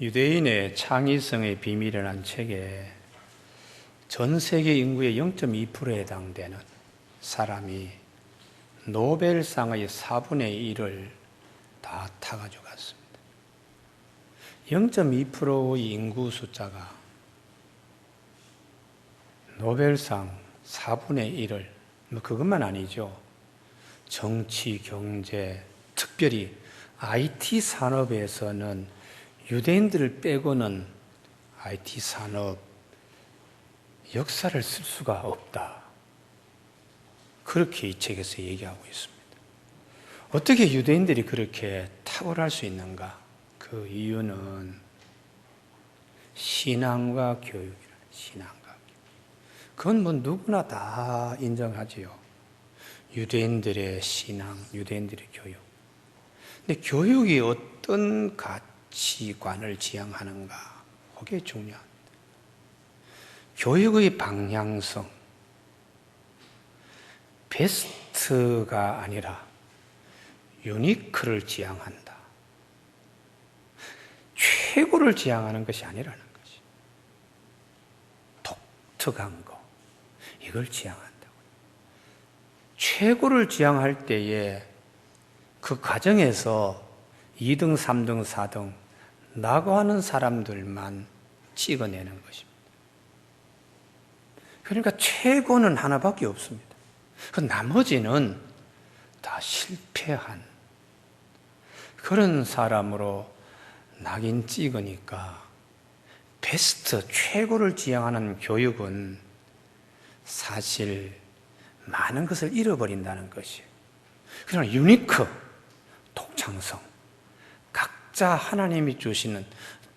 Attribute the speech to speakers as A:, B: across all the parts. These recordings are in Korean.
A: 유대인의 창의성의 비밀이라는 책에 전 세계 인구의 0.2%에 해당되는 사람이 노벨상의 4분의 1을 다 타가지고 갔습니다. 0.2%의 인구 숫자가 노벨상 4분의 1을, 그것만 아니죠. 정치, 경제, 특별히 IT 산업에서는 유대인들을 빼고는 IT 산업 역사를 쓸 수가 없다. 그렇게 이 책에서 얘기하고 있습니다. 어떻게 유대인들이 그렇게 탁월할 수 있는가? 그 이유는 신앙과 교육이라. 신앙과 교육. 그건 뭐 누구나 다 인정하지요. 유대인들의 신앙, 유대인들의 교육. 근데 교육이 어떤 가치관을 지향하는가? 그게 중요합니다. 교육의 방향성, 베스트가 아니라 유니크를 지향한다. 최고를 지향하는 것이 아니라는 것이. 독특한 거, 이걸 지향한다고. 최고를 지향할 때에 그 과정에서 2등, 3등, 4등 나고하는 사람들만 찍어내는 것입니다. 그러니까 최고는 하나밖에 없습니다. 그 나머지는 다 실패한 그런 사람으로 낙인 찍으니까 베스트, 최고를 지향하는 교육은 사실 많은 것을 잃어버린다는 것이에요. 그러나 유니크, 독창성, 각자 하나님이 주시는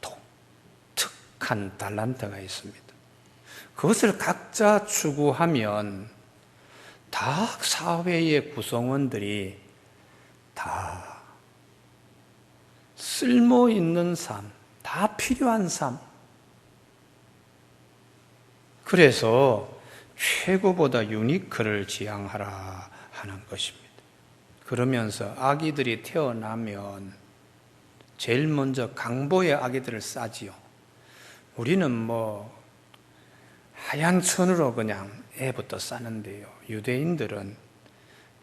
A: 독특한 달란트가 있습니다. 그것을 각자 추구하면 다 사회의 구성원들이 다 쓸모 있는 삶, 다 필요한 삶. 그래서 최고보다 유니크를 지향하라 하는 것입니다. 그러면서 아기들이 태어나면 제일 먼저 강보의 아기들을 싸지요. 우리는 뭐 하얀 천으로 그냥 애부터 싸는데요. 유대인들은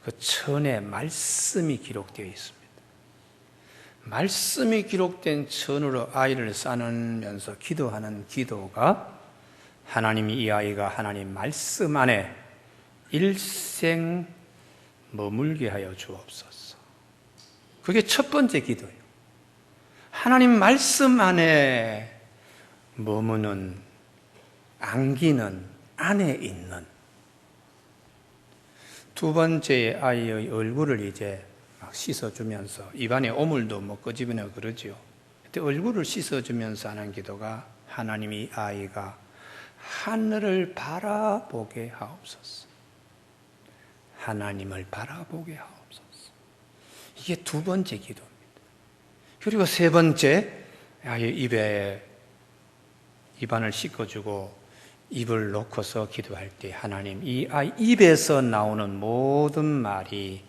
A: 그 천에 말씀이 기록되어 있습니다. 말씀이 기록된 천으로 아이를 싸면서 기도하는 기도가 하나님이 이 아이가 하나님 말씀 안에 일생 머물게 하여 주옵소서. 그게 첫 번째 기도예요. 하나님 말씀 안에 머무는, 안기는, 안에 있는. 두 번째 아이의 얼굴을 이제 막 씻어주면서 입안에 오물도 뭐 끄집어내고 그러지요. 그때 얼굴을 씻어주면서 하는 기도가 하나님이 아이가 하늘을 바라보게 하옵소서. 하나님을 바라보게 하옵소서. 이게 두 번째 기도입니다. 그리고 세 번째, 아이의 입에 입안을 씻어주고 입을 놓고서 기도할 때 하나님, 이 아이 입에서 나오는 모든 말이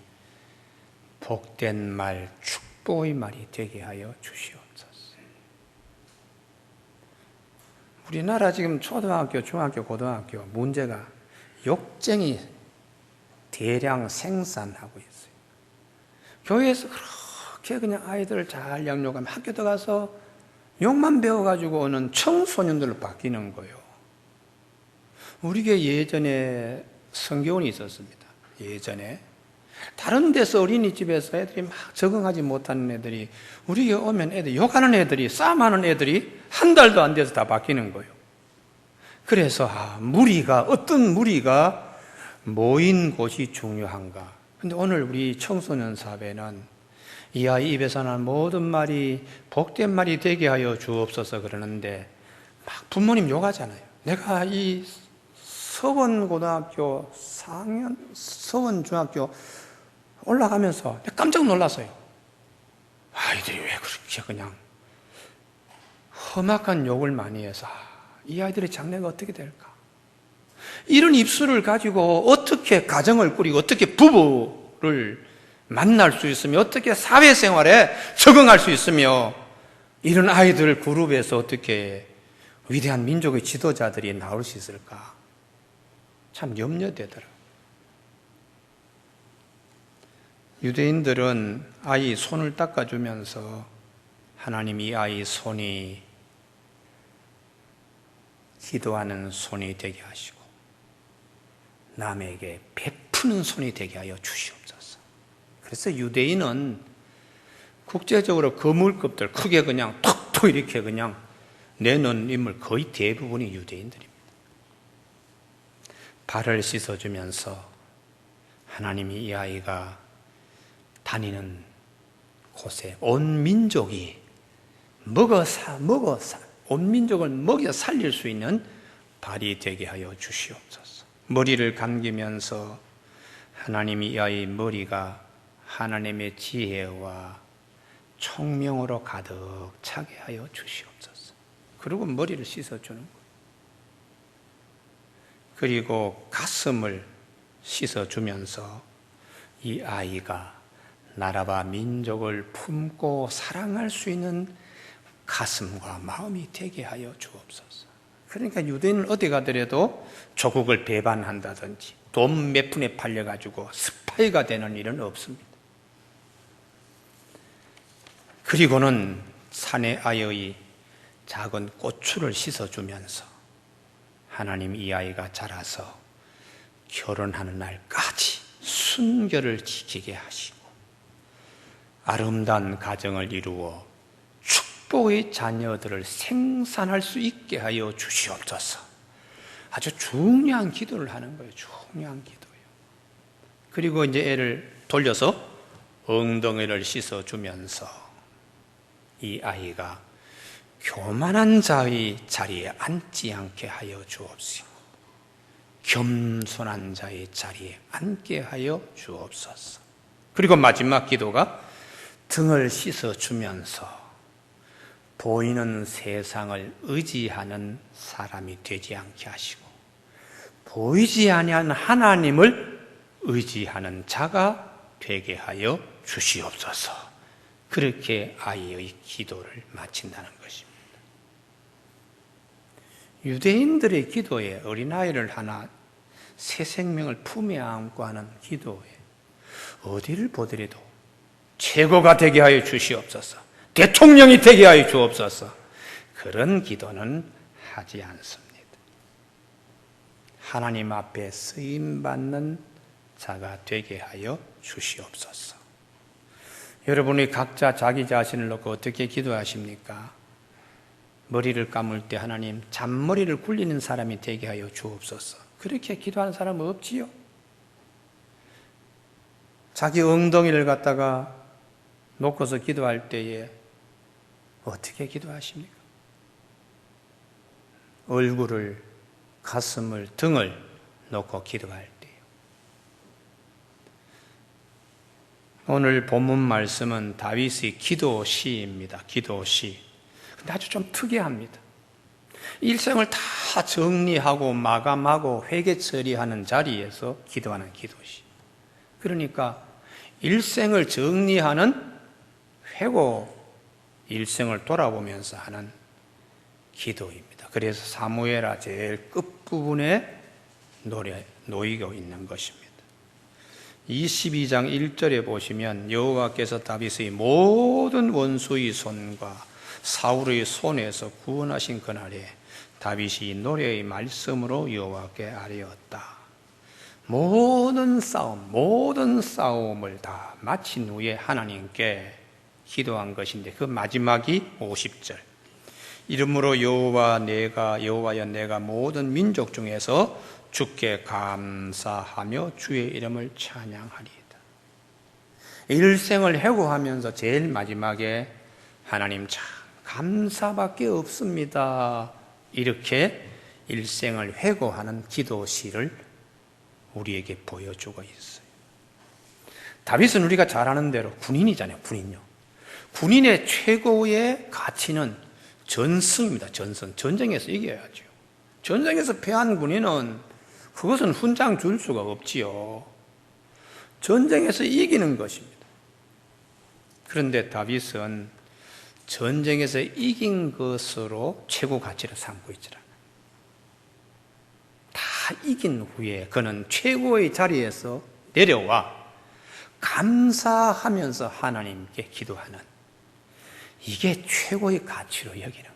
A: 복된 말, 축복의 말이 되게 하여 주시옵소서. 우리나라 지금 초등학교, 중학교, 고등학교 문제가 욕쟁이 대량 생산하고 있어요. 교회에서 그렇게 그냥 아이들을 잘 양육하면 학교 들어가서 욕만 배워가지고 오는 청소년들로 바뀌는 거예요. 우리가 예전에 성교원이 있었습니다. 예전에 다른 데서 어린이집에서 애들이 막 적응하지 못하는 애들이 우리에게 오면 애들 욕하는 애들이, 싸움하는 애들이 한 달도 안 돼서 다 바뀌는 거예요. 그래서 어떤 무리가 모인 곳이 중요한가. 근데 오늘 우리 청소년 사회는 이 아이 입에서 나는 모든 말이 복된 말이 되게 하여 주옵소서 그러는데 막 부모님 욕하잖아요. 내가 이 서원고등학교 4학년, 서원중학교 올라가면서 깜짝 놀랐어요. 아이들이 왜 그렇게 그냥 험악한 욕을 많이 해서 이 아이들의 장래가 어떻게 될까? 이런 입술을 가지고 어떻게 가정을 꾸리고 어떻게 부부를 만날 수 있으며 어떻게 사회생활에 적응할 수 있으며 이런 아이들 그룹에서 어떻게 위대한 민족의 지도자들이 나올 수 있을까? 참 염려되더라고요. 유대인들은 아이 손을 닦아주면서 하나님 이 아이 손이 기도하는 손이 되게 하시고 남에게 베푸는 손이 되게 하여 주시옵소서. 그래서 유대인은 국제적으로 거물급들 크게 그냥 톡톡 이렇게 그냥 내놓은 인물 거의 대부분이 유대인들입니다. 발을 씻어주면서 하나님이 이 아이가 다니는 곳에 온 민족이 온 민족을 먹여 살릴 수 있는 발이 되게 하여 주시옵소서. 머리를 감기면서 하나님이 이 아이 머리가 하나님의 지혜와 총명으로 가득 차게 하여 주시옵소서. 그리고 머리를 씻어주는 거예요. 그리고 가슴을 씻어주면서 이 아이가 나라와 민족을 품고 사랑할 수 있는 가슴과 마음이 되게 하여 주옵소서. 그러니까 유대인은 어디 가더라도 조국을 배반한다든지 돈 몇 푼에 팔려가지고 스파이가 되는 일은 없습니다. 그리고는 사내 아이의 작은 고추를 씻어주면서 하나님 이 아이가 자라서 결혼하는 날까지 순결을 지키게 하시고 아름다운 가정을 이루어 축복의 자녀들을 생산할 수 있게 하여 주시옵소서. 아주 중요한 기도를 하는 거예요. 중요한 기도예요. 그리고 이제 애를 돌려서 엉덩이를 씻어주면서 이 아이가 교만한 자의 자리에 앉지 않게 하여 주옵시고 겸손한 자의 자리에 앉게 하여 주옵소서. 그리고 마지막 기도가 등을 씻어주면서 보이는 세상을 의지하는 사람이 되지 않게 하시고 보이지 아니한 하나님을 의지하는 자가 되게 하여 주시옵소서. 그렇게 아이의 기도를 마친다는 것입니다. 유대인들의 기도에 어린아이를 하나 새 생명을 품에 안고 하는 기도에 어디를 보더라도 최고가 되게 하여 주시옵소서, 대통령이 되게 하여 주옵소서, 그런 기도는 하지 않습니다. 하나님 앞에 쓰임받는 자가 되게 하여 주시옵소서. 여러분이 각자 자기 자신을 놓고 어떻게 기도하십니까? 머리를 감을 때 하나님 잔머리를 굴리는 사람이 되게 하여 주옵소서. 그렇게 기도하는 사람은 없지요? 자기 엉덩이를 갖다가 놓고서 기도할 때에 어떻게 기도하십니까? 얼굴을, 가슴을, 등을 놓고 기도할 때요. 오늘 본문 말씀은 다윗의 기도시입니다. 기도시. 근데 아주 좀 특이합니다. 일생을 다 정리하고 마감하고 회개 처리하는 자리에서 기도하는 기도시. 그러니까 일생을 정리하는 회고, 일생을 돌아보면서 하는 기도입니다. 그래서 사무엘하 제일 끝부분에 놓이고 있는 것입니다. 22장 1절에 보시면 여호와께서 다윗의 모든 원수의 손과 사울의 손에서 구원하신 그날에 다윗이 노래의 말씀으로 여호와께 아뢰었다. 모든 싸움을 다 마친 후에 하나님께 기도한 것인데 그 마지막이 50절. 이러므로 여호와여 내가 모든 민족 중에서 주께 감사하며 주의 이름을 찬양하리이다. 일생을 회고하면서 제일 마지막에 하나님 참 감사밖에 없습니다. 이렇게 일생을 회고하는 기도시를 우리에게 보여주고 있어요. 다윗은 우리가 잘 아는 대로 군인이잖아요. 군인요. 군인의 최고의 가치는 전승입니다. 전승. 전쟁에서 이겨야죠. 전쟁에서 패한 군인은 그것은 훈장 줄 수가 없지요. 전쟁에서 이기는 것입니다. 그런데 다윗은 전쟁에서 이긴 것으로 최고 가치를 삼고 있지라. 다 이긴 후에 그는 최고의 자리에서 내려와 감사하면서 하나님께 기도하는, 이게 최고의 가치로 여기는 거예요.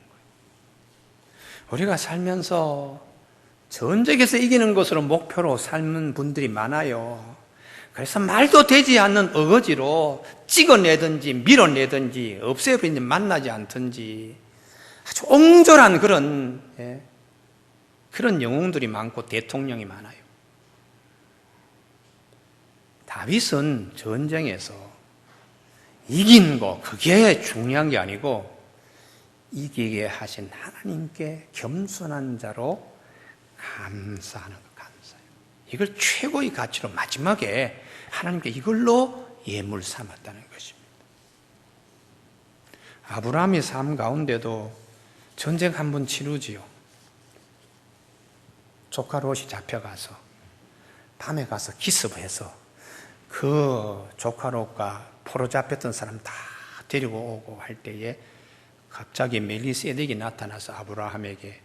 A: 우리가 살면서 전쟁에서 이기는 것으로 목표로 삶은 분들이 많아요. 그래서 말도 되지 않는 어거지로 찍어내든지 밀어내든지 없애버리든지 만나지 않든지 아주 옹졸한 그런 영웅들이 많고 대통령이 많아요. 다윗은 전쟁에서 이긴 거, 그게 중요한 게 아니고 이기게 하신 하나님께 겸손한 자로 감사하는 것, 감사해요. 이걸 최고의 가치로 마지막에 하나님께 이걸로 예물 삼았다는 것입니다. 아브라함의 삶 가운데도 전쟁 한 번 치르지요. 조카 롯이 잡혀가서 밤에 가서 기습해서 그 조카 롯과 포로 잡혔던 사람 다 데리고 오고 할 때에 갑자기 멜리세덱이 나타나서 아브라함에게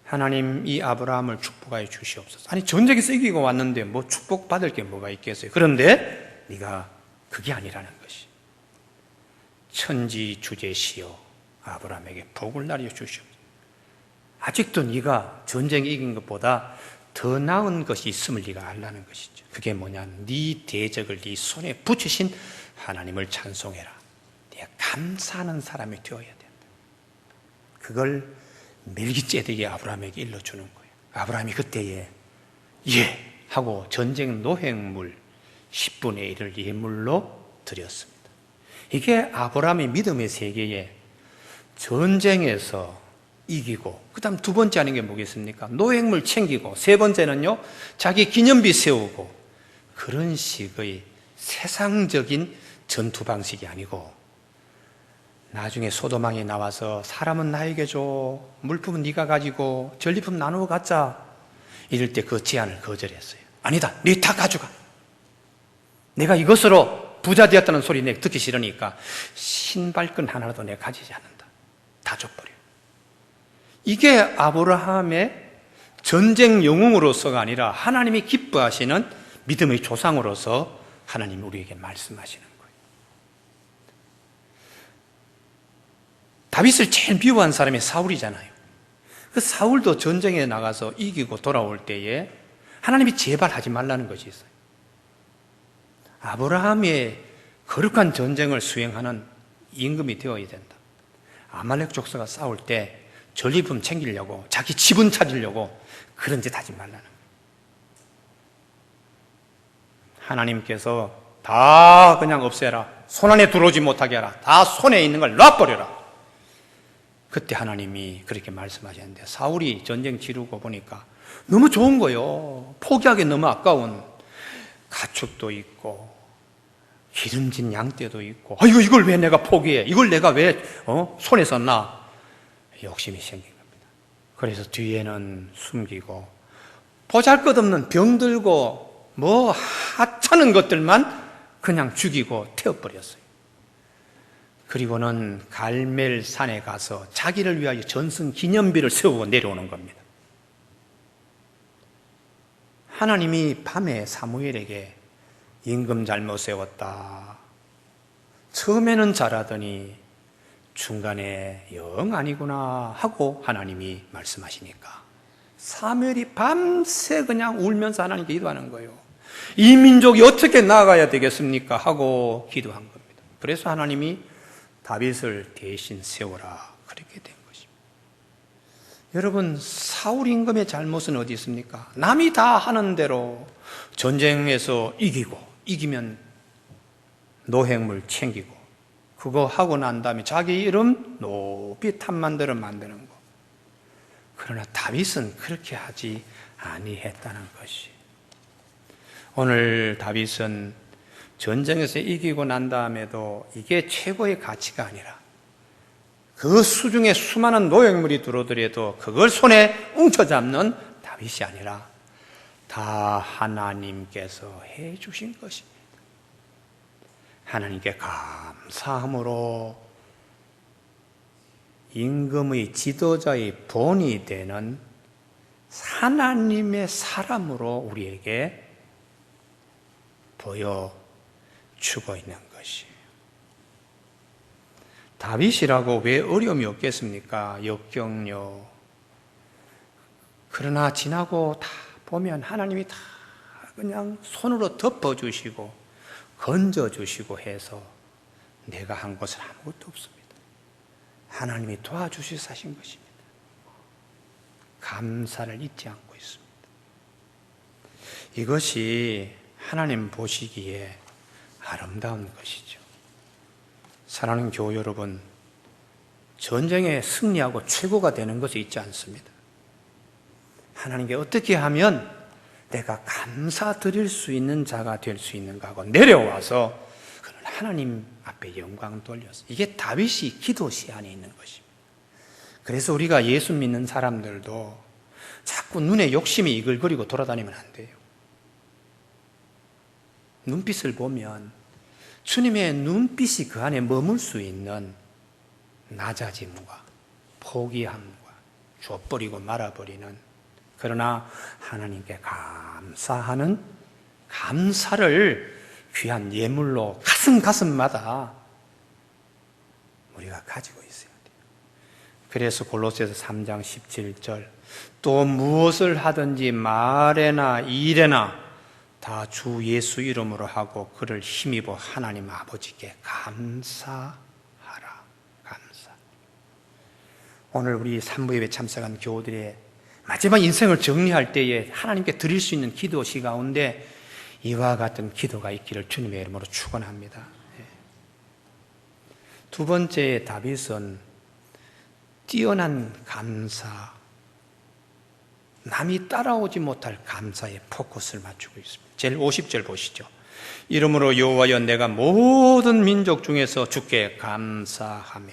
A: 하나님 이 아브라함을 축복하여 주시옵소서. 아니 전쟁에서 이기고 왔는데 뭐 축복받을 게 뭐가 있겠어요. 그런데 네가 그게 아니라는 것이, 천지 주제시여 아브라함에게 복을 나려 주시옵소서. 아직도 네가 전쟁에 이긴 것보다 더 나은 것이 있음을 네가 알라는 것이죠. 그게 뭐냐, 네 대적을 네 손에 붙이신 하나님을 찬송해라. 네가 감사하는 사람이 되어야 된다. 그걸 멜기ጼ덱이 아브라함에게 일러주는 거예요. 아브라함이 그때에 예 하고 전쟁 노획물 10분의 1을 예물로 드렸습니다. 이게 아브라함의 믿음의 세계에 전쟁에서 이기고, 그 다음 두 번째 하는 게 뭐겠습니까? 노획물 챙기고, 세 번째는요 자기 기념비 세우고, 그런 식의 세상적인 전투 방식이 아니고 나중에 소도망이 나와서 사람은 나에게 줘, 물품은 네가 가지고 전리품 나누어 갖자, 이럴 때 그 제안을 거절했어요. 아니다, 네 다 가져가. 내가 이것으로 부자 되었다는 소리 내가 듣기 싫으니까 신발끈 하나라도 내가 가지지 않는다. 다 줘버려. 이게 아브라함의 전쟁 영웅으로서가 아니라 하나님이 기뻐하시는 믿음의 조상으로서 하나님이 우리에게 말씀하시는 거예요. 다윗을 제일 미워한 사람이 사울이잖아요. 그 사울도 전쟁에 나가서 이기고 돌아올 때에 하나님이 제발 하지 말라는 것이 있어요. 아브라함의 거룩한 전쟁을 수행하는 임금이 되어야 된다. 아말렉 족속과 싸울 때 전리품 챙기려고, 자기 지분 찾으려고 그런 짓 하지 말라는 거예요. 하나님께서 다 그냥 없애라, 손 안에 들어오지 못하게 하라, 다 손에 있는 걸 놔버려라. 그때 하나님이 그렇게 말씀하셨는데, 사울이 전쟁 치르고 보니까 너무 좋은 거예요. 포기하기 너무 아까운 가축도 있고 기름진 양떼도 있고, 이걸 왜 내가 포기해, 이걸 내가 왜 손에 썼나, 욕심이 생긴 겁니다. 그래서 뒤에는 숨기고 보잘것없는 병들고 뭐 하찮은 것들만 그냥 죽이고 태워버렸어요. 그리고는 갈멜산에 가서 자기를 위하여 전승 기념비를 세우고 내려오는 겁니다. 하나님이 밤에 사무엘에게 임금 잘못 세웠다, 처음에는 잘하더니 중간에 영 아니구나 하고 하나님이 말씀하시니까 사무엘이 밤새 그냥 울면서 하나님께 기도하는 거예요. 이 민족이 어떻게 나아가야 되겠습니까 하고 기도한 겁니다. 그래서 하나님이 다윗을 대신 세워라, 그렇게 된 것입니다. 여러분, 사울 임금의 잘못은 어디 있습니까? 남이 다 하는 대로 전쟁에서 이기면 노획물 챙기고, 그거 하고 난 다음에 자기 이름 높이 탑만들어 만드는 거. 그러나 다윗은 그렇게 하지 아니했다는 것이. 오늘 다윗은 전쟁에서 이기고 난 다음에도 이게 최고의 가치가 아니라, 그 수중에 수많은 노획물이 들어오더라도 그걸 손에 웅쳐잡는 다윗이 아니라 다 하나님께서 해주신 것입니다. 하나님께 감사함으로 임금의 지도자의 본이 되는 하나님의 사람으로 우리에게 보여주고 있는 것이에요. 다윗이라고 왜 어려움이 없겠습니까? 역경요. 그러나 지나고 다 보면 하나님이 다 그냥 손으로 덮어주시고 건져주시고 해서 내가 한 것은 아무것도 없습니다. 하나님이 도와주셔서 하신 것입니다. 감사를 잊지 않고 있습니다. 이것이 하나님 보시기에 아름다운 것이죠. 사랑하는 교우 여러분, 전쟁에 승리하고 최고가 되는 것이 있지 않습니다. 하나님께 어떻게 하면 내가 감사드릴 수 있는 자가 될 수 있는가 하고 내려와서 하나님 앞에 영광 돌려서, 이게 다윗이 기도 시안에 있는 것입니다. 그래서 우리가 예수 믿는 사람들도 자꾸 눈에 욕심이 이글거리고 돌아다니면 안 돼요. 눈빛을 보면 주님의 눈빛이 그 안에 머물 수 있는 낮아짐과 포기함과 줘버리고 말아버리는, 그러나 하나님께 감사하는 감사를 귀한 예물로 가슴마다 우리가 가지고 있어야 돼요. 그래서 골로새서 3장 17절, 또 무엇을 하든지 말에나 일에나 다 주 예수 이름으로 하고 그를 힘입어 하나님 아버지께 감사하라. 감사. 오늘 우리 3부 예배 참석한 교우들의 마지막 인생을 정리할 때에 하나님께 드릴 수 있는 기도시 가운데 이와 같은 기도가 있기를 주님의 이름으로 축원합니다. 두 번째, 다윗은 뛰어난 감사, 남이 따라오지 못할 감사에 포커스를 맞추고 있습니다. 제일 50절 보시죠. 이러므로 여호와여 내가 모든 민족 중에서 주께 감사하며.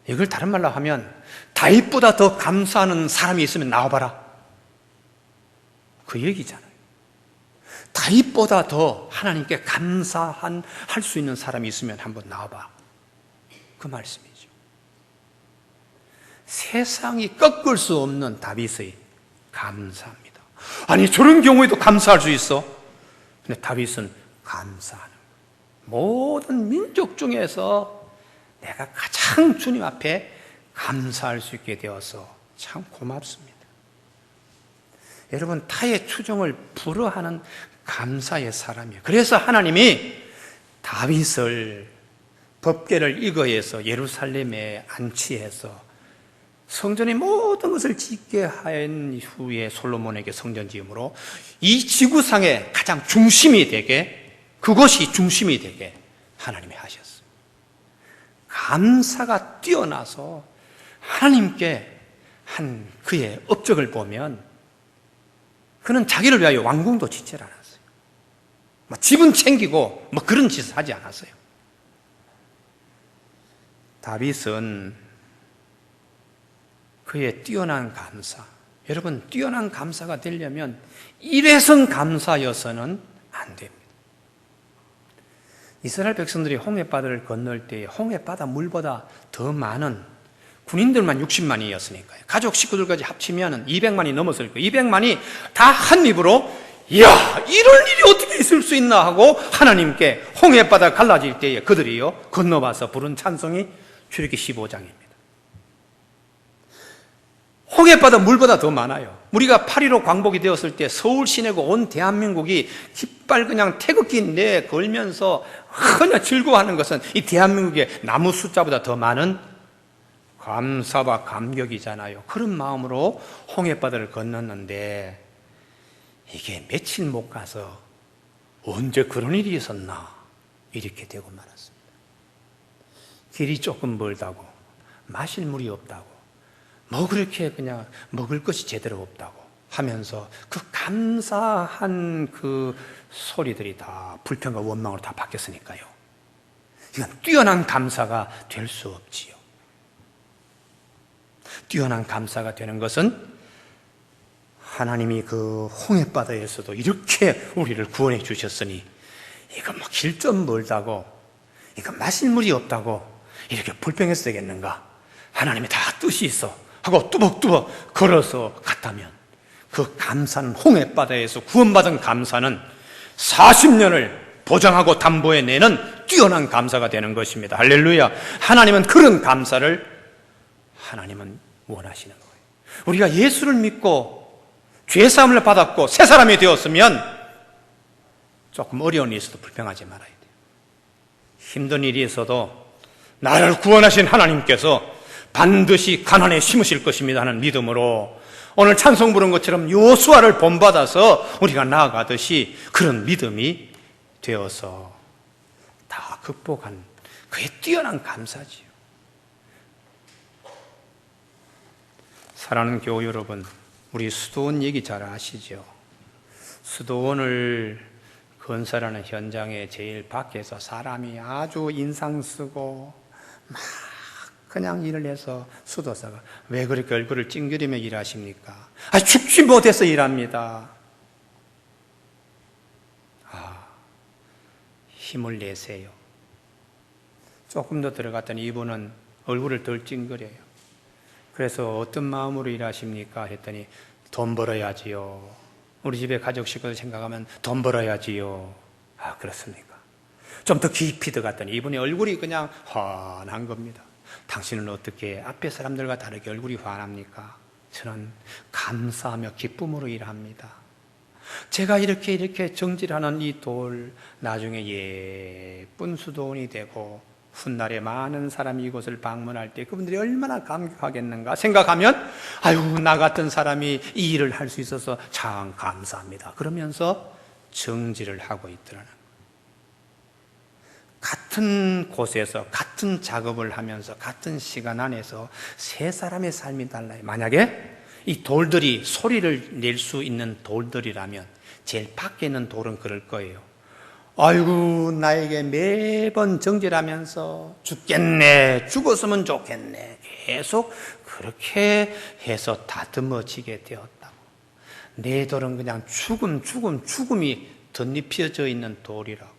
A: 이걸 다른 말로 하면 다윗보다 더 감사하는 사람이 있으면 나와봐라, 그 얘기잖아요. 다윗보다 더 하나님께 감사할 수 있는 사람이 있으면 한번 나와봐, 그 말씀이죠. 세상이 꺾을 수 없는 다윗의 감사입니다. 아니 저런 경우에도 감사할 수 있어? 근데 다윗은 감사하는 거예요. 모든 민족 중에서 내가 가장 주님 앞에 감사할 수 있게 되어서 참 고맙습니다. 여러분, 타의 추종을 불허하는 감사의 사람이에요. 그래서 하나님이 다윗을 법궤를 이거해서 예루살렘에 안치해서 성전의 모든 것을 짓게 한 후에 솔로몬에게 성전 지음으로 이 지구상의 가장 중심이 되게, 그것이 중심이 되게 하나님이 하셨어요. 감사가 뛰어나서 하나님께 한 그의 업적을 보면 그는 자기를 위하여 왕궁도 짓질 않았어요. 집은 챙기고 그런 짓을 하지 않았어요. 다윗은 그의 뛰어난 감사, 여러분 뛰어난 감사가 되려면 일회성 감사여서는 안 됩니다. 이스라엘 백성들이 홍해바다를 건널 때 홍해바다 물보다 더 많은 군인들만 60만이었으니까요. 가족 식구들까지 합치면 200만이 넘었을 거예요. 200만이 다 한 입으로 이야 이럴 일이 어떻게 있을 수 있나 하고 하나님께 홍해바다 갈라질 때에 그들이요 건너와서 부른 찬송이 출애굽기 15장입니다. 홍해바다 물보다 더 많아요. 우리가 8.15 광복이 되었을 때 서울 시내고 온 대한민국이 깃발 그냥 태극기 내 걸면서 그냥 즐거워하는 것은 이 대한민국의 나무 숫자보다 더 많은 감사와 감격이잖아요. 그런 마음으로 홍해바다를 건넜는데 이게 며칠 못 가서 언제 그런 일이 있었나 이렇게 되고 말았습니다. 길이 조금 멀다고, 마실 물이 없다고, 그렇게 그냥 먹을 것이 제대로 없다고 하면서 그 감사한 그 소리들이 다 불평과 원망으로 다 바뀌었으니까요. 이건 뛰어난 감사가 될 수 없지요. 뛰어난 감사가 되는 것은 하나님이 그 홍해바다에서도 이렇게 우리를 구원해 주셨으니 이거 길 좀 멀다고 이거 마실 물이 없다고 이렇게 불평해서 되겠는가? 하나님이 다 뜻이 있어 하고 뚜벅뚜벅 걸어서 갔다면 그 감사는 홍해바다에서 구원받은 감사는 40년을 보장하고 담보해내는 뛰어난 감사가 되는 것입니다. 할렐루야. 하나님은 그런 감사를 하나님은 원하시는 거예요. 우리가 예수를 믿고 죄사함을 받았고 새 사람이 되었으면 조금 어려운 일이 있어도 불평하지 말아야 돼요. 힘든 일이 있어도 나를 구원하신 하나님께서 반드시 가난에 심으실 것입니다 하는 믿음으로 오늘 찬송 부른 것처럼 요수아를 본받아서 우리가 나아가듯이 그런 믿음이 되어서 다 극복한 그의 뛰어난 감사지요. 사랑하는 교우 여러분, 우리 수도원 얘기 잘 아시죠? 수도원을 건설하는 현장에 제일 밖에서 사람이 아주 인상 쓰고 막 그냥 일을 해서 수도사가 왜 그렇게 얼굴을 찡그리며 일하십니까? 죽지 못해서 일합니다. 힘을 내세요. 조금 더 들어갔더니 이분은 얼굴을 덜 찡그려요. 그래서 어떤 마음으로 일하십니까? 했더니 돈 벌어야지요. 우리 집에 가족 식구들 생각하면 돈 벌어야지요. 그렇습니까? 좀 더 깊이 들어갔더니 이분의 얼굴이 그냥 환한 겁니다. 당신은 어떻게 앞에 사람들과 다르게 얼굴이 환합니까? 저는 감사하며 기쁨으로 일합니다. 제가 이렇게 정질하는 이 돌 나중에 예쁜 수도원이 되고 훗날에 많은 사람이 이곳을 방문할 때 그분들이 얼마나 감격하겠는가 생각하면 나 같은 사람이 이 일을 할 수 있어서 참 감사합니다. 그러면서 정질을 하고 있더라는 거예요. 같은 곳에서 같은 작업을 하면서 같은 시간 안에서 세 사람의 삶이 달라요. 만약에 이 돌들이 소리를 낼 수 있는 돌들이라면 제일 밖에 있는 돌은 그럴 거예요. 아이고 나에게 매번 정질하면서 죽겠네, 죽었으면 좋겠네 계속 그렇게 해서 다듬어지게 되었다고. 내 돌은 그냥 죽음이 덧입혀져 있는 돌이라고.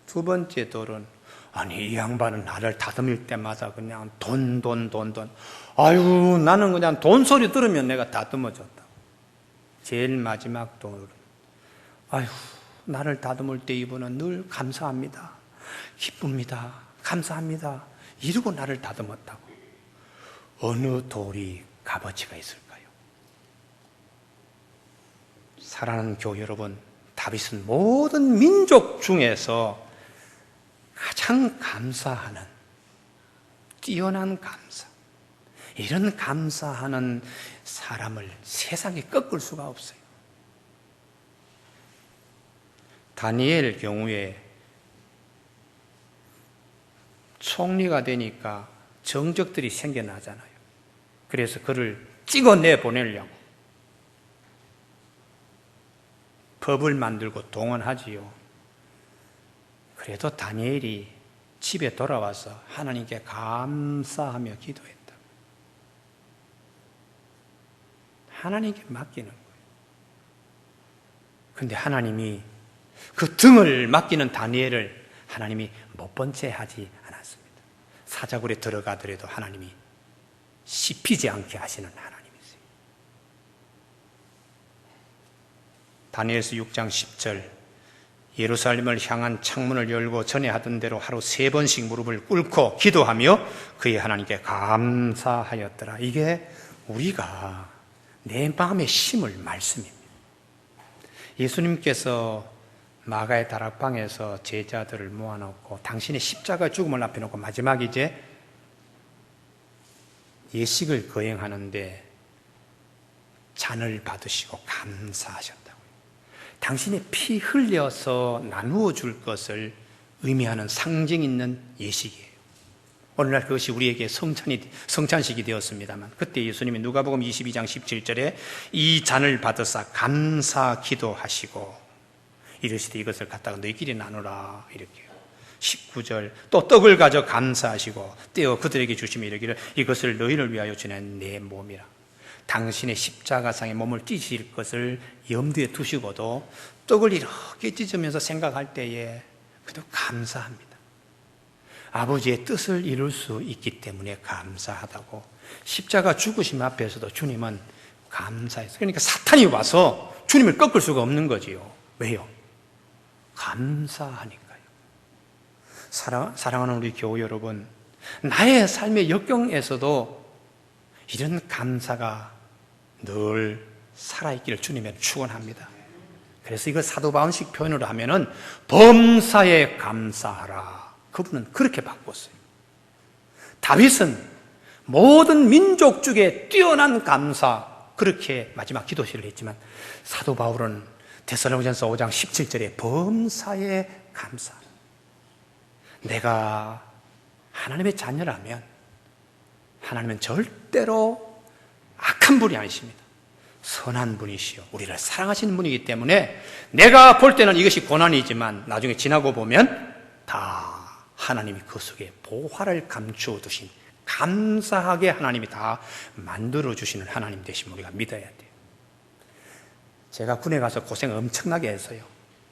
A: 두 번째 돌은 이 양반은 나를 다듬을 때마다 그냥 돈. 아이고 나는 그냥 돈 소리 들으면 내가 다듬어졌다. 제일 마지막 돌은 아이고 나를 다듬을 때 이분은 늘 감사합니다, 기쁩니다, 감사합니다 이러고 나를 다듬었다고. 어느 돌이 값어치가 있을까요? 사랑하는 교우 여러분, 다윗은 모든 민족 중에서 가장 감사하는 뛰어난 감사, 이런 감사하는 사람을 세상에 꺾을 수가 없어요. 다니엘 경우에 총리가 되니까 정적들이 생겨나잖아요. 그래서 그를 찍어내 보내려고 법을 만들고 동원하지요. 그래도 다니엘이 집에 돌아와서 하나님께 감사하며 기도했다. 하나님께 맡기는 거예요. 그런데 하나님이 그 등을 맡기는 다니엘을 하나님이 못 본 채 하지 않았습니다. 사자굴에 들어가더라도 하나님이 씹히지 않게 하시는 하나님이세요. 다니엘서 6장 10절, 예루살렘을 향한 창문을 열고 전에 하던 대로 하루 3번씩 무릎을 꿇고 기도하며 그의 하나님께 감사하였더라. 이게 우리가 내 마음에 심을 말씀입니다. 예수님께서 마가의 다락방에서 제자들을 모아놓고 당신의 십자가 죽음을 앞에 놓고 마지막 이제 예식을 거행하는데 잔을 받으시고 감사하셨다고요. 당신의 피 흘려서 나누어 줄 것을 의미하는 상징 있는 예식이에요. 오늘날 그것이 우리에게 성찬식이 되었습니다만, 그때 예수님이 누가복음 22장 17절에 이 잔을 받으사 감사 기도하시고 이르시되 이것을 갖다가 너희끼리 나누라 이렇게요. 19절 또 떡을 가져 감사하시고 떼어 그들에게 주시며 이르기를 이것을 너희를 위하여 주는 내 몸이라. 당신의 십자가상의 몸을 찢으실 것을 염두에 두시고도 떡을 이렇게 찢으면서 생각할 때에 그래도 감사합니다. 아버지의 뜻을 이룰 수 있기 때문에 감사하다고, 십자가 죽으심 앞에서도 주님은 감사했어요. 그러니까 사탄이 와서 주님을 꺾을 수가 없는 거지요. 왜요? 감사하니까요. 사랑하는 우리 교우 여러분, 나의 삶의 역경에서도 이런 감사가 늘 살아있기를 주님은 축원합니다. 그래서 이걸 사도 바울식 표현으로 하면은 범사에 감사하라. 그분은 그렇게 바꿨어요. 다윗은 모든 민족 중에 뛰어난 감사, 그렇게 마지막 기도시를 했지만 사도 바울은 데살로니가전서 5장 17절에 범사에 감사하라. 내가 하나님의 자녀라면 하나님은 절대로 악한 분이 아니십니다. 선한 분이시요 우리를 사랑하시는 분이기 때문에 내가 볼 때는 이것이 고난이지만 나중에 지나고 보면 다 하나님이 그 속에 보화를 감추어 두신, 감사하게 하나님이 다 만들어 주시는 하나님 되심 우리가 믿어야 돼요. 제가 군에 가서 고생 엄청나게 했어요.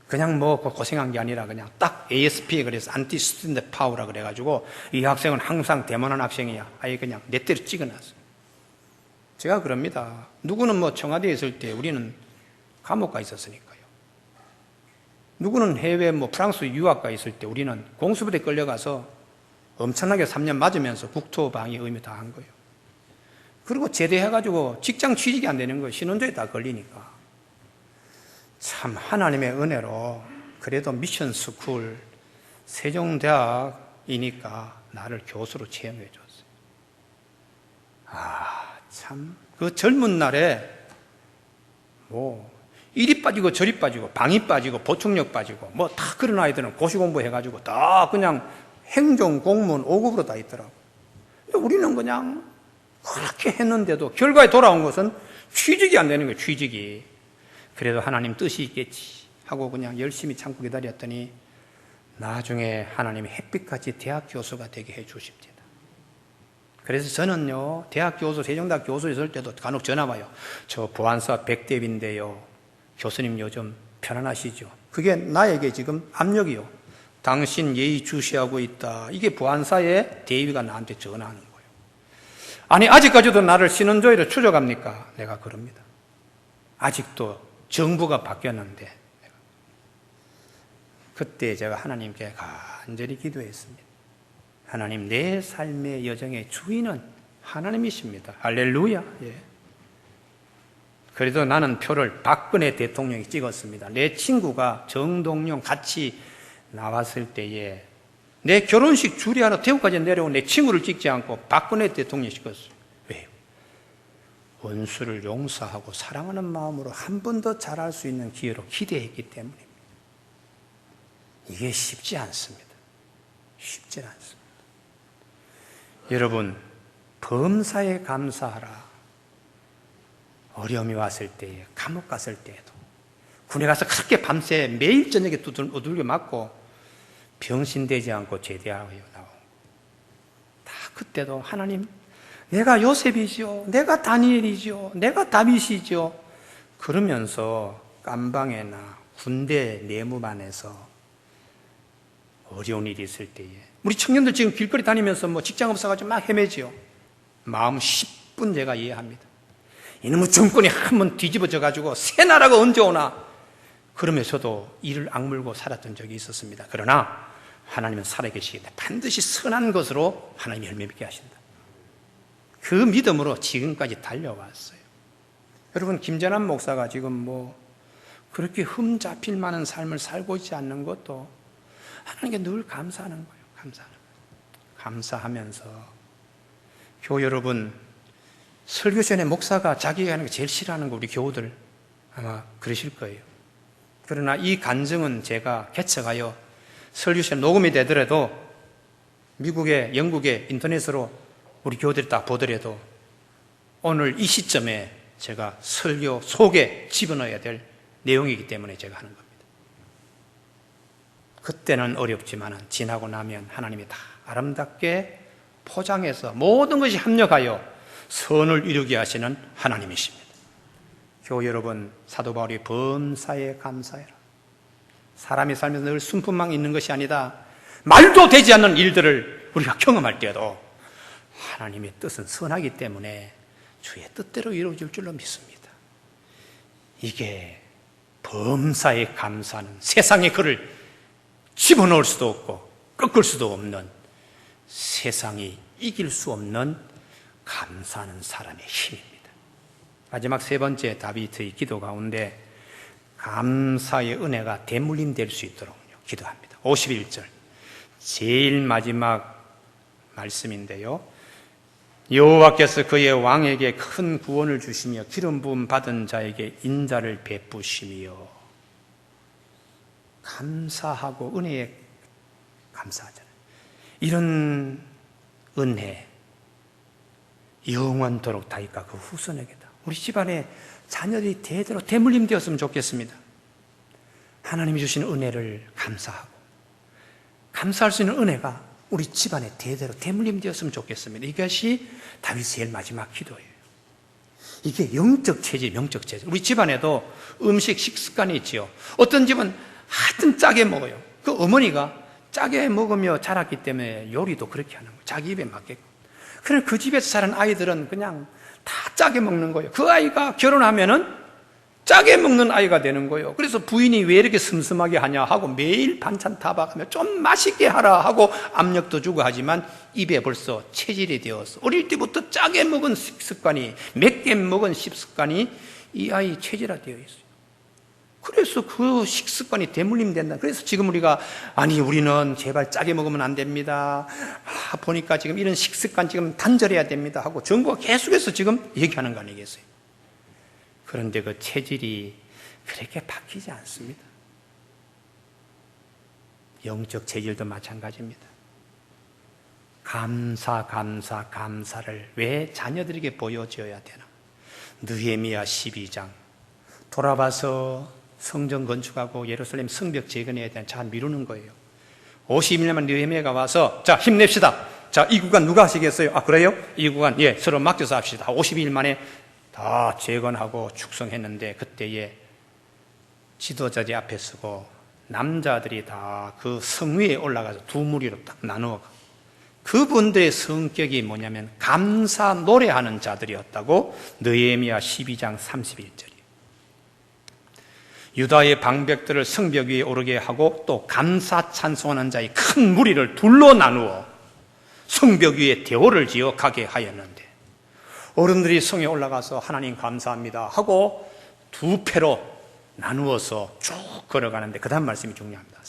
A: 그냥 뭐 고생한 게 아니라 그냥 딱 ASP, 그래서 안티 스튜던트 파워라 그래가지고 이 학생은 항상 대만한 학생이야. 아예 그냥 내 때를 찍어놨어요. 제가 그럽니다. 누구는 뭐 청와대에 있을 때 우리는 감옥 가 있었으니까요. 누구는 해외 뭐 프랑스 유학 가 있을 때 우리는 공수부대 끌려가서 엄청나게 3년 맞으면서 국토방위 의무 다 한 거예요. 그리고 제대해가지고 직장 취직이 안 되는 거예요. 신혼조에 다 걸리니까. 참 하나님의 은혜로 그래도 미션 스쿨 세종대학이니까 나를 교수로 채용해 줬어요. 참 그 젊은 날에 뭐 이리 빠지고 저리 빠지고 방이 빠지고 보충력 빠지고 뭐 다 그런 아이들은 고시공부 해가지고 다 그냥 행정 공무원 5급으로 다 있더라고. 근데 우리는 그냥 그렇게 했는데도 결과에 돌아온 것은 취직이 안 되는 거예요. 취직이. 그래도 하나님 뜻이 있겠지 하고 그냥 열심히 참고 기다렸더니 나중에 하나님이 햇빛같이 대학 교수가 되게 해 주십니다. 그래서 저는요, 대학 교수, 세종대학 교수 있을 때도 간혹 전화 와요. 저 보안사 백대빈인데요, 교수님 요즘 편안하시죠? 그게 나에게 지금 압력이요. 당신 예의 주시하고 있다. 이게 보안사의 대위가 나한테 전화하는 거예요. 아니 아직까지도 나를 신원조회로 추적합니까? 내가 그럽니다. 아직도 정부가 바뀌었는데. 그때 제가 하나님께 간절히 기도했습니다. 하나님, 내 삶의 여정의 주인은 하나님이십니다. 할렐루야. 예. 그래도 나는 표를 박근혜 대통령이 찍었습니다. 내 친구가 정동영 같이 나왔을 때에 내 결혼식 줄이 하나 대구까지 내려온 내 친구를 찍지 않고 박근혜 대통령 찍었어요. 왜요? 원수를 용서하고 사랑하는 마음으로 한 번 더 잘할 수 있는 기회로 기대했기 때문입니다. 이게 쉽지 않습니다. 쉽지 않습니다. 여러분, 범사에 감사하라. 어려움이 왔을 때에, 감옥 갔을 때에도, 군에 가서 그렇게 밤새 매일 저녁에 두들겨 맞고 병신되지 않고 제대하여 나오고, 다 그때도 하나님, 내가 요셉이죠, 내가 다니엘이죠, 내가 다윗이죠, 그러면서 깜방에나 군대 내무반에서 어려운 일이 있을 때에, 우리 청년들 지금 길거리 다니면서 뭐 직장 없어가지고 막 헤매지요. 마음 10분 제가 이해합니다. 이놈의 정권이 한번 뒤집어져가지고 새 나라가 언제 오나, 그러면서도 이를 악물고 살았던 적이 있었습니다. 그러나 하나님은 살아계시기에 반드시 선한 것으로 하나님이 열매 맺게 하신다. 그 믿음으로 지금까지 달려왔어요. 여러분, 김전한 목사가 지금 뭐 그렇게 흠 잡힐 만한 삶을 살고 있지 않는 것도 하나님께 늘 감사하는 거예요. 감사하는 거예요. 감사하면서, 교우 여러분, 설교 전에 목사가 자기가 하는 게 제일 싫어하는 거 우리 교우들 아마 그러실 거예요. 그러나 이 간증은 제가 개척하여 설교 전에 녹음이 되더라도 미국에, 영국에 인터넷으로 우리 교우들이 다 보더라도 오늘 이 시점에 제가 설교 속에 집어넣어야 될 내용이기 때문에 제가 하는 겁니다. 그때는 어렵지만 지나고 나면 하나님이 다 아름답게 포장해서 모든 것이 합력하여 선을 이루게 하시는 하나님이십니다. 교우 여러분, 사도 바울이 범사에 감사해라. 사람이 살면서 늘 순풍만 있는 것이 아니다. 말도 되지 않는 일들을 우리가 경험할 때도 하나님의 뜻은 선하기 때문에 주의 뜻대로 이루어질 줄로 믿습니다. 이게 범사에 감사하는, 세상에 그를 집어넣을 수도 없고 꺾을 수도 없는, 세상이 이길 수 없는 감사하는 사람의 힘입니다. 마지막 세 번째, 다윗의 기도 가운데 감사의 은혜가 대물림 될 수 있도록 기도합니다. 51절 제일 마지막 말씀인데요, 여호와께서 그의 왕에게 큰 구원을 주시며 기름 부음 받은 자에게 인자를 베푸시며. 감사하고 은혜에 감사하잖아요. 이런 은혜 영원토록 다윗과 그 후손에게다. 우리 집안에 자녀들이 대대로 대물림 되었으면 좋겠습니다. 하나님이 주신 은혜를 감사하고 감사할 수 있는 은혜가 우리 집안에 대대로 대물림 되었으면 좋겠습니다. 이것이 다윗의 제일 마지막 기도예요. 이게 영적 체질, 영적 체질. 우리 집안에도 음식 식습관이 있지요. 어떤 집은 하여튼 짜게 먹어요. 그 어머니가 짜게 먹으며 자랐기 때문에 요리도 그렇게 하는 거예요. 자기 입에 맞게끔. 그런데 그 집에서 자란 아이들은 그냥 다 짜게 먹는 거예요. 그 아이가 결혼하면은 짜게 먹는 아이가 되는 거예요. 그래서 부인이 왜 이렇게 슴슴하게 하냐 하고 매일 반찬 타박하며 좀 맛있게 하라 하고 압력도 주고 하지만 입에 벌써 체질이 되어서 어릴 때부터 짜게 먹은 습관이, 맵게 먹은 식습관이 이 아이 체질화되어 있어요. 그래서 그 식습관이 대물림 된다. 그래서 지금 우리가 우리는 제발 짜게 먹으면 안 됩니다. 보니까 지금 이런 식습관 지금 단절해야 됩니다 하고 정부가 계속해서 지금 얘기하는 거 아니겠어요? 그런데 그 체질이 그렇게 바뀌지 않습니다. 영적 체질도 마찬가지입니다. 감사를 왜 자녀들에게 보여줘야 되나? 느헤미야 12장 돌아봐서 성전 건축하고 예루살렘 성벽 재건해야 되는 잘 미루는 거예요. 50일만 느헤미야가 와서 자 힘냅시다. 자 이 구간 누가 하시겠어요? 그래요? 이 구간 서로 맡겨서 합시다. 52일 만에 다 재건하고 축성했는데 그때에 지도자들이 앞에 서고 남자들이 다 그 성 위에 올라가서 두 무리로 딱 나누어 그분들의 성격이 뭐냐면 감사 노래하는 자들이었다고 느헤미야 12장 31절이에요. 유다의 방백들을 성벽 위에 오르게 하고 또 감사 찬송하는 자의 큰 무리를 둘로 나누어 성벽 위에 대오를 지어 가게 하였는데 어른들이 성에 올라가서 하나님 감사합니다 하고 두 패로 나누어서 쭉 걸어가는데 그 다음 말씀이 중요합니다.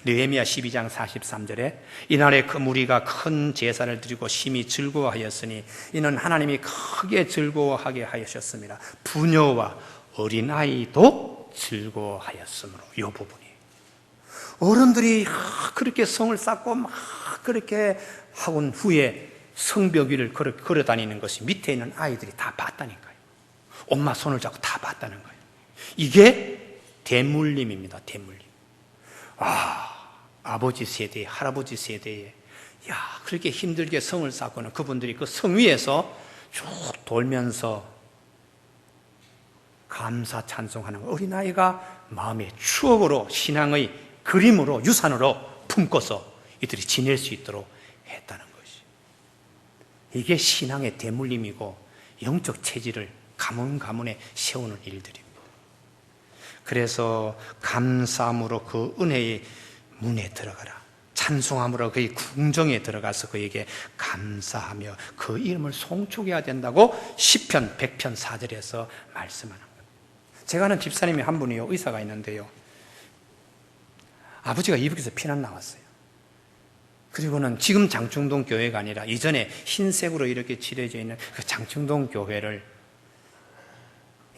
A: 느헤미야 12장 43절에 이날에 그 무리가 큰 제사를 드리고 심히 즐거워하였으니 이는 하나님이 크게 즐거워하게 하셨습니다. 부녀와 어린아이도 즐거워하였으므로. 이 부분이 어른들이 그렇게 성을 쌓고 막 그렇게 하고 후에 성벽 위를 걸어 다니는 것이 밑에 있는 아이들이 다 봤다니까요. 엄마 손을 잡고 다 봤다는 거예요. 이게 대물림입니다. 대물림. 아버지 세대, 할아버지 세대에 그렇게 힘들게 성을 쌓고는 그분들이 그 성 위에서 쭉 돌면서 감사 찬송하는 어린아이가 마음의 추억으로 신앙의 그림으로 유산으로 품고서 이들이 지낼 수 있도록 했다는 것이. 이게 신앙의 대물림이고 영적 체질을 가문가문에 세우는 일들입니다. 그래서 감사함으로 그 은혜의 문에 들어가라. 찬송함으로 그의 궁정에 들어가서 그에게 감사하며 그 이름을 송축해야 된다고 시편 100편 4절에서 말씀하는 거예요. 제가 아는 집사님이 한 분이요, 의사가 있는데요, 아버지가 이북에서 피난 나왔어요. 그리고는 지금 장충동 교회가 아니라 이전에 흰색으로 이렇게 칠해져 있는 그 장충동 교회를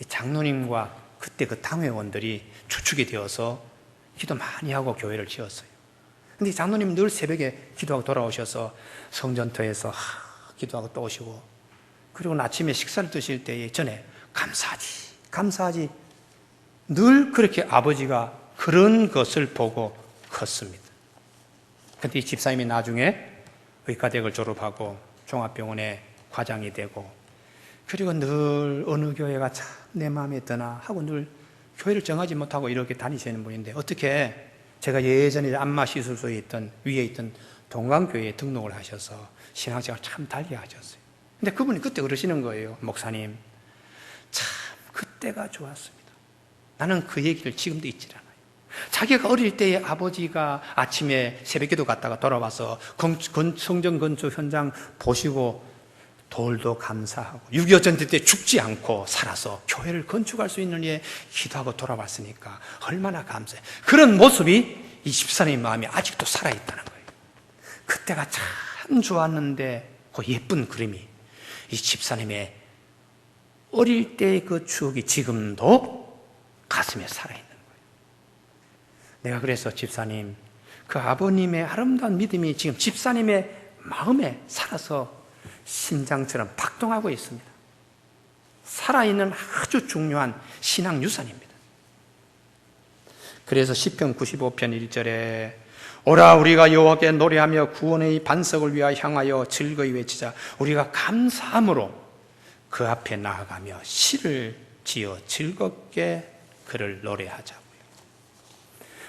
A: 장로님과 그때 그 당회원들이 주축이 되어서 기도 많이 하고 교회를 지었어요. 근데 장로님 늘 새벽에 기도하고 돌아오셔서 성전터에서 기도하고 또 오시고, 그리고 아침에 식사를 드실 때에 전에 감사하지 늘 그렇게 아버지가 그런 것을 보고 컸습니다. 그런데 이 집사님이 나중에 의과대학을 졸업하고 종합병원에 과장이 되고, 그리고 늘 어느 교회가 참 내 마음에 드나 하고 늘 교회를 정하지 못하고 이렇게 다니시는 분인데 어떻게 제가 예전에 안마시술소에 있던 위에 있던 동강교회에 등록을 하셔서 신앙생활 참 달리 하셨어요. 근데 그분이 그때 그러시는 거예요. 목사님, 참 그때가 좋았습니다. 나는 그 얘기를 지금도 잊지 않아요. 자기가 어릴 때에 아버지가 아침에 새벽기도 갔다가 돌아와서 성전 건축 현장 보시고 돌도 감사하고 6.25 전쟁 때 죽지 않고 살아서 교회를 건축할 수 있는 일에 기도하고 돌아왔으니까 얼마나 감사해. 그런 모습이 이 집사님의 마음이 아직도 살아있다는 거예요. 그때가 참 좋았는데 그 예쁜 그림이 이 집사님의 어릴 때의 그 추억이 지금도 가슴에 살아있는 거예요. 내가 그래서 집사님, 그 아버님의 아름다운 믿음이 지금 집사님의 마음에 살아서 심장처럼 박동하고 있습니다. 살아있는 아주 중요한 신앙 유산입니다. 그래서 시편 95편 1절에 오라 우리가 여호와께 노래하며 구원의 반석을 위하여 향하여 즐거이 외치자. 우리가 감사함으로 그 앞에 나아가며 시를 지어 즐겁게 그를 노래하자고요.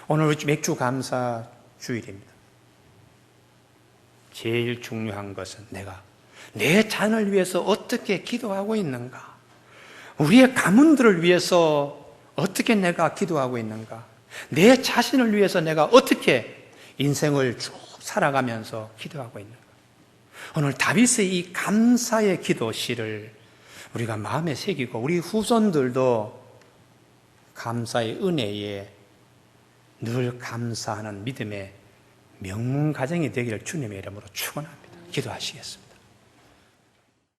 A: 오늘 맥주 감사 주일입니다. 제일 중요한 것은 내가 내 자녀를 위해서 어떻게 기도하고 있는가? 우리의 가문들을 위해서 어떻게 내가 기도하고 있는가? 내 자신을 위해서 내가 어떻게 인생을 쭉 살아가면서 기도하고 있는가? 오늘 다윗의 이 감사의 기도시를 우리가 마음에 새기고 우리 후손들도 감사의 은혜에 늘 감사하는 믿음의 명문 가정이 되기를 주님의 이름으로 축원합니다. 기도하시겠습니다.